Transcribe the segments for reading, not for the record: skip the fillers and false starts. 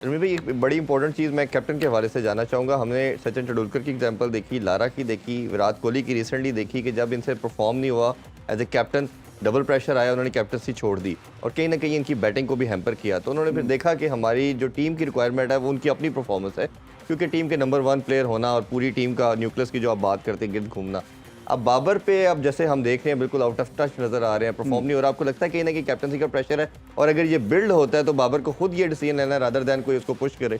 Rummy भाई, एक बड़ी इंपॉर्टेंट चीज़ मैं कैप्टन के हवाले से जानना चाहूँगा। हमने सचिन तेंदुलकर की एग्जांपल देखी, लारा की देखी, विराट कोहली की रिसेंटली देखी कि जब इनसे परफॉर्म नहीं हुआ as a captain, double pressure आया, उन्होंने कैप्टनसी छोड़ दी और कहीं ना कहीं इनकी बैटिंग को भी हैम्पर किया। तो उन्होंने फिर देखा कि हमारी जो टीम की रिक्वायरमेंट है वो उनकी अपनी परफॉर्मेंस है, क्योंकि टीम के नंबर 1 प्लेयर होना और पूरी टीम का न्यूक्लियस की जो आप बात करते हैं गिर्द घूमना। अब बाबर पे अब जैसे हम देख रहे हैं बिल्कुल आउट ऑफ टच नजर आ रहे हैं, परफॉर्म नहीं हो रहा। आपको लगता है कहीं ना कहीं कैप्टनसी का प्रेशर है, और अगर ये बिल्ड होता है तो बाबर को खुद ये डिसीजन लेना है रादर दैन कोई उसको पुश करे?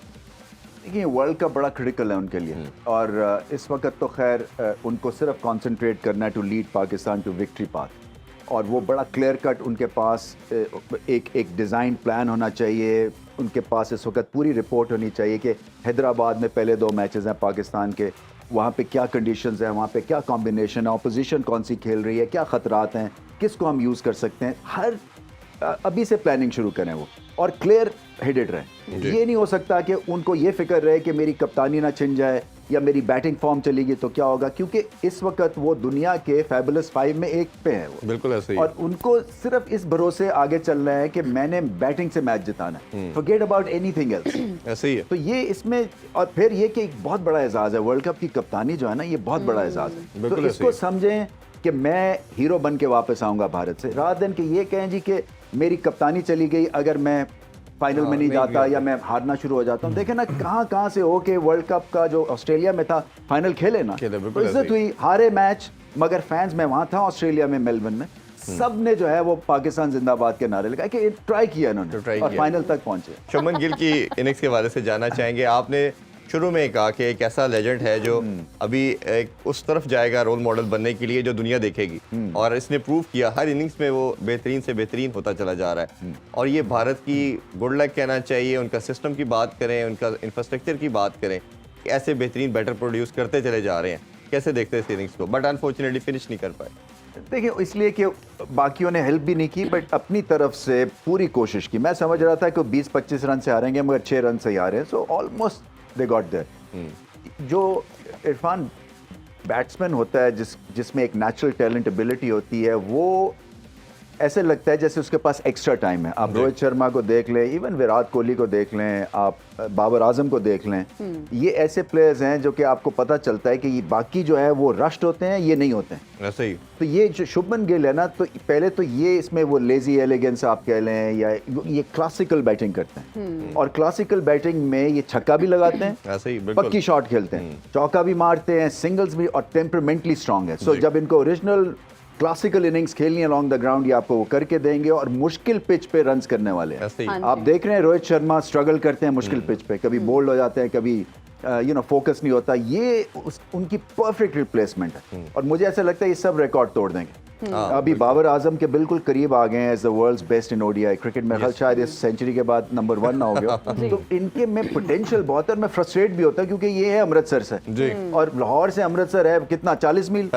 देखिए, वर्ल्ड कप बड़ा क्रिटिकल है उनके लिए और इस वक्त तो खैर उनको सिर्फ कंसंट्रेट करना है to lead Pakistan to victory path, और वो बड़ा क्लियर कट उनके पास एक डिज़ाइन प्लान होना चाहिए। उनके पास इस वक्त पूरी रिपोर्ट होनी चाहिए कि हैदराबाद में पहले 2 मैचेस हैं पाकिस्तान के, वहाँ पे क्या कंडीशंस हैं, वहाँ पे क्या कॉम्बिनेशन है, ऑपोजिशन कौन सी खेल रही है, क्या ख़तरात हैं, किसको हम यूज़ कर सकते हैं। हर अभी से प्लानिंग शुरू करें वो, और क्लियर हेडेड रहें। ये नहीं हो सकता कि उनको ये फिक्र रहे कि मेरी कप्तानी ना छिन जाए या मेरी बैटिंग फॉर्म चलेगी तो क्या होगा, क्योंकि इस वक्त वो दुनिया के फैबुलस 5 में एक पे है वो। बिल्कुल ऐसे ही। और उनको सिर्फ इस भरोसे आगे चलना है कि मैंने बैटिंग से मैच जिताना है, फॉरगेट अबाउट एनीथिंग एल्स। ऐसे ही है। तो ये इसमें, और फिर ये कि एक बहुत बड़ा एजाज है वर्ल्ड कप की कप्तानी जो है ना, ये बहुत बड़ा एजाज है। तो इसको समझें कि मैं हीरो बन के वापस आऊंगा भारत से, रात दिन कि ये कहें जी कि मेरी कप्तानी चली गई, अगर मैं फाइनल में नहीं जाता या मैं हारना शुरू हो जाता हूँ। देखे ना कहाँ से हो के वर्ल्ड कप का जो ऑस्ट्रेलिया में था फाइनल खेले ना, तो इज्जत हुई, हारे मैच, मगर फैंस, मैं वहाँ था ऑस्ट्रेलिया में मेलबर्न में, सब ने जो है वो पाकिस्तान जिंदाबाद के नारे लगाए कि ट्राई किया इन्होंने और फाइनल तक पहुंचे। शुभमन गिल की इनिंग्स के बारे से जानना चाहेंगे। आपने शुरू में कहा कि एक ऐसा लेजेंड है जो अभी एक उस तरफ जाएगा रोल मॉडल बनने के लिए जो दुनिया देखेगी, और इसने प्रूव किया हर इनिंग्स में वो बेहतरीन से बेहतरीन होता चला जा रहा है। और ये भारत की गुड लक कहना चाहिए। उनका सिस्टम की बात करें, उनका इंफ्रास्ट्रक्चर की बात करें, ऐसे बेहतरीन बैटर प्रोड्यूस करते चले जा रहे हैं। कैसे देखते हैं इस इनिंग्स को? बट अनफॉर्चुनेटली फिनिश नहीं कर पाए। देखिए, इसलिए कि बाकियों ने हेल्प भी नहीं की, बट अपनी तरफ से पूरी कोशिश की। मैं समझ रहा था कि 20-25 रन से हारेंगे, मगर 6 रन से ही हारे, so almost they got there. जो इरफान बैट्समैन होता है जिसमें एक नेचुरल टैलेंट एबिलिटी होती है, वो ऐसे लगता है जैसे उसके पास एक्स्ट्रा टाइम है। आप रोहित शर्मा को देख लें, इवन विराट कोहली को देख लें, आप बाबर आजम को देख लें, ये ऐसे प्लेयर्स हैं जो कि आपको पता चलता है कि ये बाकी जो है वो रश्ड होते हैं, ये नहीं होते हैं। ऐसे ही। तो ये जो शुभमन गिल है ना, तो पहले तो ये इसमें वो लेजी एलिगेंस आप कह लें, या ये क्लासिकल बैटिंग करते हैं, और क्लासिकल बैटिंग में ये छक्का भी लगाते हैं, ऐसे ही पक्की शॉट खेलते हैं, चौका भी मारते हैं, सिंगल्स भी, और टेम्परामेंटली स्ट्रांग है। सो जब इनको ओरिजिनल क्लासिकल इनिंग्स खेलनी है अलॉन्ग द ग्राउंड, ये आपको वो करके देंगे, और मुश्किल पिच पे रन्स करने वाले हैं। आप देख रहे हैं रोहित शर्मा स्ट्रगल करते हैं मुश्किल पिच पे, कभी बोल्ड हो जाते हैं, कभी फोकस नहीं होता। ये उनकी परफेक्ट रिप्लेसमेंट है, और मुझे ऐसा लगता है ये सब रिकॉर्ड तोड़ देंगे। अभी बाबर आजम के बिल्कुल करीब आ गए हैं as the world's best in ODI cricket में, शायद इस सेंचुरी के बाद नंबर 1 ना हो गया। तो इनके में पोटेंशियल बहुत है, और मैं फ्रस्ट्रेट भी होता क्योंकि ये है अमृतसर से, और लाहौर से अमृतसर है कितना, 40 मील,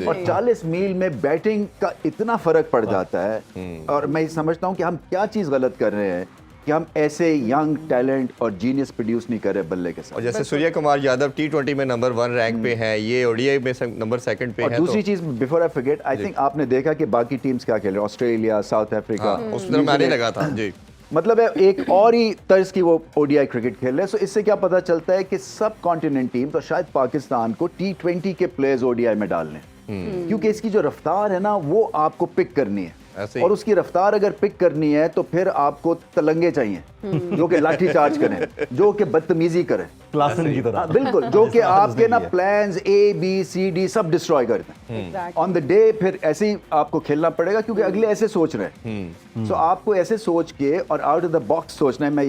और 40 मील में बैटिंग का इतना फर्क पड़ जाता है। और मैं समझता हूँ कि हम क्या चीज़ गलत कर रहे हैं कि हम ऐसे यंग टैलेंट और जीनियस प्रोड्यूस नहीं कर रहे बल्ले के साथ। और जैसे सूर्य कुमार यादव T20 में नंबर 1 रैंक पे हैं, ये ओडीआई में नंबर 2 पे हैं। और दूसरी चीज, before I forget, I think आपने देखा कि बाकी टीम्स क्या खेल रहे हैं, ऑस्ट्रेलिया, साउथ अफ्रीका, उस तरह मैंने लगा था जी। मतलब है एक और ही तर्ज की वो ओडीआई क्रिकेट खेल रहे हैं। सो इससे क्या पता चलता है कि सब कॉन्टिनेंट टीम, तो शायद पाकिस्तान को T20 के प्लेयर्स ओडीआई में डालने, क्योंकि इसकी जो रफ्तार है ना वो आपको पिक करनी है, और उसकी रफ्तार अगर पिक करनी है तो फिर आपको तलंगे चाहिए जो कि लाठी चार्ज करें, जो कि बदतमीजी करें, क्लासन की तरह। बिल्कुल, जो कि आपके ना प्लान्स ABCD सब डिस्ट्रॉय करते हैं ऑन द डे। फिर ऐसे ही आपको खेलना पड़ेगा, क्योंकि अगले ऐसे सोच रहे हैं। सो आपको ऐसे सोच के और आउट ऑफ द बॉक्स सोचना है। मैं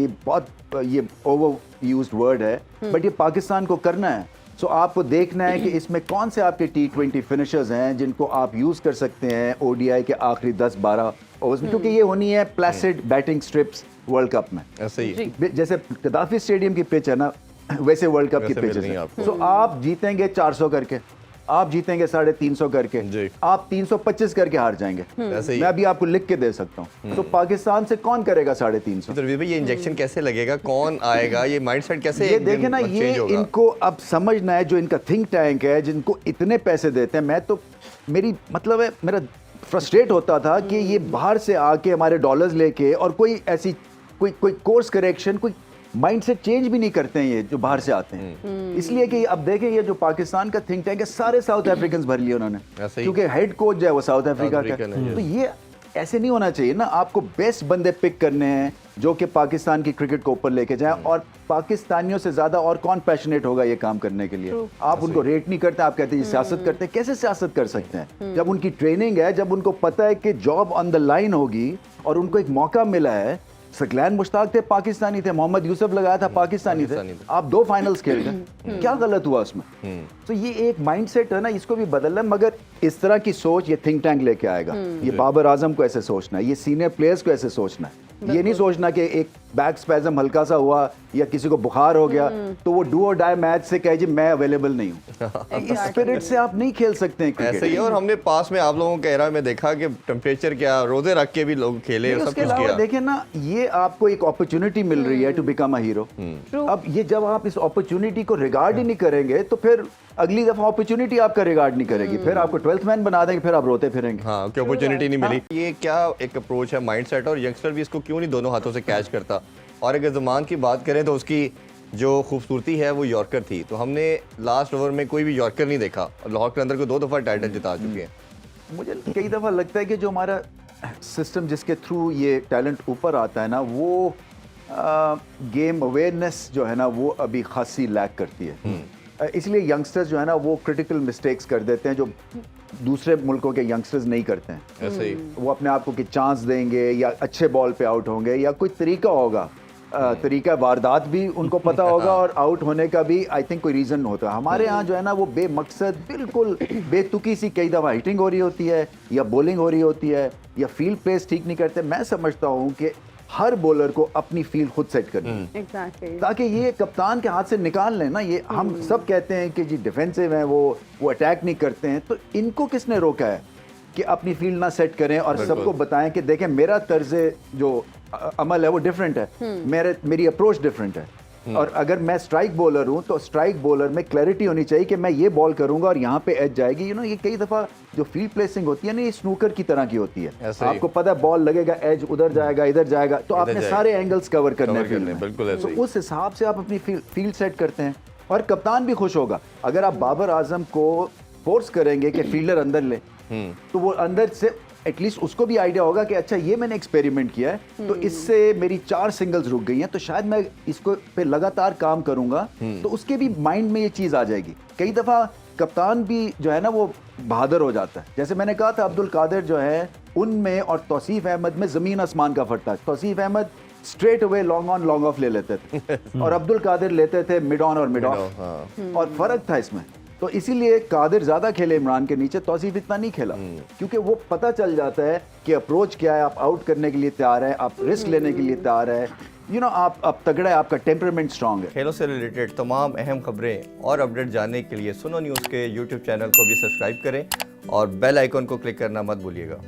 ये ओवर यूज्ड वर्ड है, बट ये पाकिस्तान को करना है। सो आपको देखना है कि इसमें कौन से आपके T20 फिनिशर्स हैं जिनको आप यूज कर सकते हैं ओडीआई के आखिरी 10-12 ओवर्स में, क्योंकि ये होनी है Placid batting strips world cup में। ऐसे ही जैसे गद्दाफी स्टेडियम की पिच है ना, वैसे वर्ल्ड कप की पिच है। सो आप जीतेंगे 400 करके, आप जीतेंगे 350 करके, आप 325 करके हार जाएंगे। मैं अभी आपको लिख के दे सकता हूँ। तो पाकिस्तान से कौन करेगा 350? तो रवि भाई, ये इंजेक्शन कैसे लगेगा, कौन आएगा, ये माइंडसेट कैसे? ये देखे ना, ये इनको अब समझना है, जो इनका थिंक टैंक है, जिनको इतने पैसे देते हैं। मैं तो मतलब है, मेरा फ्रस्ट्रेट होता था कि ये बाहर से आके हमारे डॉलर्स लेके, और कोई ऐसी कोई कोर्स करेक्शन, कोई माइंडसेट चेंज भी नहीं करते हैं ये जो बाहर से आते हैं। इसलिए कि अब देखें ये जो पाकिस्तान का थिंक टैंक है सारे साउथ अफ्रीकन भर लिए उन्होंने, ऐसे ही। क्योंकि हेड कोच जो है वो साउथ अफ्रीका का अफ्रीकन है, है। तो ये ऐसे नहीं होना चाहिए ना, आपको बेस्ट बंदे पिक करने हैं जो कि पाकिस्तान की क्रिकेट को ऊपर लेके जाएं, और पाकिस्तानियों से ज्यादा और कौन पैशनेट होगा ये काम करने के लिए। आप उनको रेट नहीं करते, आप कहते हैं ये सियासत करते हैं। कैसे सियासत कर सकते हैं जब उनकी ट्रेनिंग है, जब उनको पता है कि जॉब ऑन द लाइन होगी और उनको एक मौका मिला है। सकलैन मुश्ताक थे, पाकिस्तानी थे, मोहम्मद यूसुफ लगाया था, पाकिस्तानी थे, आप 2 फाइनल्स खेल गए, क्या गलत हुआ उसमें? तो ये एक माइंडसेट है ना, इसको भी बदलना है, मगर इस तरह की सोच ये थिंक टैंक लेके आएगा। ये बाबर आजम को ऐसे सोचना है, ये सीनियर प्लेयर्स को ऐसे सोचना है। ये नहीं सोचना कि एक बैक स्पैज़म हल्का सा हुआ या किसी को बुखार हो गया तो वो डू और डाई मैच से कहे जी मैं अवेलेबल नहीं हूँ। इस स्पिरिट से आप नहीं खेल सकते हैं ऐसे ही। और हमने पास में आप लोगों के एरा में देखा कि टेम्परेचर क्या, रोजे रख के भी लोग खेले, सब कुछ किया। देखिए ना, ये आपको एक अपॉर्चुनिटी मिल रही है टू बिकम अ हीरो। अब ये जब आप इस अपॉर्चुनिटी को रिगार्ड ही नहीं करेंगे तो फिर अगली दफा अपॉर्चुनिटी आपका रिगार्ड नहीं करेगी, फिर आपको 12th मैन बना देंगे, फिर आप रोते फिरेंगे। हाँ, कि अपॉर्चुनिटी नहीं मिली। ये क्या एक अप्रोच है, माइंडसेट, और यंगस्टर भी इसको क्यों नहीं दोनों हाथों से कैच करता। और अगर ज़मान की बात करें तो उसकी जो खूबसूरती है वो यॉर्कर थी, तो हमने लास्ट ओवर में कोई भी यॉर्कर नहीं देखा। लाहौर के अंदर को 2 दफ़ा टाइटल जिता चुके हैं। मुझे कई दफ़ा लगता है कि जो हमारा सिस्टम जिसके थ्रू ये टैलेंट ऊपर आता है ना, वो गेम अवेयरनेस जो है ना वो अभी खासी लैक करती है। इसलिए यंगस्टर्स जो है ना वो क्रिटिकल मिस्टेक्स कर देते हैं जो दूसरे मुल्कों के यंगस्टर्स नहीं करते हैं। ऐसे ही वो अपने आप को कि चांस देंगे या अच्छे बॉल पे आउट होंगे या कोई तरीका होगा, तरीका वारदात भी उनको पता होगा और आउट होने का भी आई थिंक कोई रीज़न होता है। हमारे यहाँ जो है ना वो बेमकसद बिल्कुल बेतुकी सी कई दफ़ा हिटिंग हो रही होती है या बॉलिंग हो रही होती है या फील्ड प्लेस ठीक नहीं करते। मैं समझता हूँ कि हर बॉलर को अपनी फील्ड खुद सेट करनी है ताकि ये कप्तान के हाथ से निकाल लें ना। ये हम सब कहते हैं कि जी डिफेंसिव हैं, वो अटैक नहीं करते हैं, तो इनको किसने रोका है कि अपनी फील्ड ना सेट करें और सबको बताएं कि देखें मेरा तर्ज जो अमल है वो डिफरेंट है, मेरी अप्रोच डिफरेंट है। और अगर मैं स्ट्राइक बॉलर हूं तो स्ट्राइक बॉलर में क्लैरिटी होनी चाहिए कि मैं ये बॉल करूंगा और यहाँ पे एज जाएगी। यू नो, ये कई दफा जो फील्ड प्लेसिंग होती है ना, ये स्नूकर की तरह की होती है। आपको पता है बॉल लगेगा, एज उधर जाएगा, इधर जाएगा, तो आपने सारे एंगल्स कवर करने हैं। बिल्कुल, तो उस हिसाब से आप अपनी फील्ड सेट करते हैं और कप्तान भी खुश होगा। अगर आप बाबर आजम को फोर्स करेंगे कि फील्डर अंदर ले, तो वो अंदर से एटलीस्ट उसको भी आइडिया होगा कि अच्छा ये मैंने एक्सपेरिमेंट किया है तो इससे मेरी 4 सिंगल्स रुक गई हैं, तो शायद मैं इसको पे लगातार काम करूंगा, तो उसके भी माइंड में ये चीज़ आ जाएगी। कई दफ़ा कप्तान भी जो है ना वो बहादुर हो जाता है। जैसे मैंने कहा था अब्दुल कादिर जो है उनमें और तौसीफ अहमद में ज़मीन आसमान का फ़र्क था। Tauseef Ahmed straight away long on long off ले लेते थे और अब्दुल कादिर लेते थे मिड ऑन और मिड ऑफ, और फ़र्क था इसमें। तो इसीलिए कादिर ज्यादा खेले इमरान के नीचे, तौसीफ इतना नहीं खेला, क्योंकि वो पता चल जाता है कि अप्रोच क्या है, आप आउट करने के लिए तैयार है, आप रिस्क लेने के लिए तैयार है, यू नो, आप तगड़ा है, आपका टेम्परामेंट स्ट्रांग है। खेलों से रिलेटेड तमाम अहम खबरें और अपडेट जानने के लिए सुनो न्यूज़ के यूट्यूब चैनल को भी सब्सक्राइब करें और बेल आइकन को क्लिक करना मत भूलिएगा।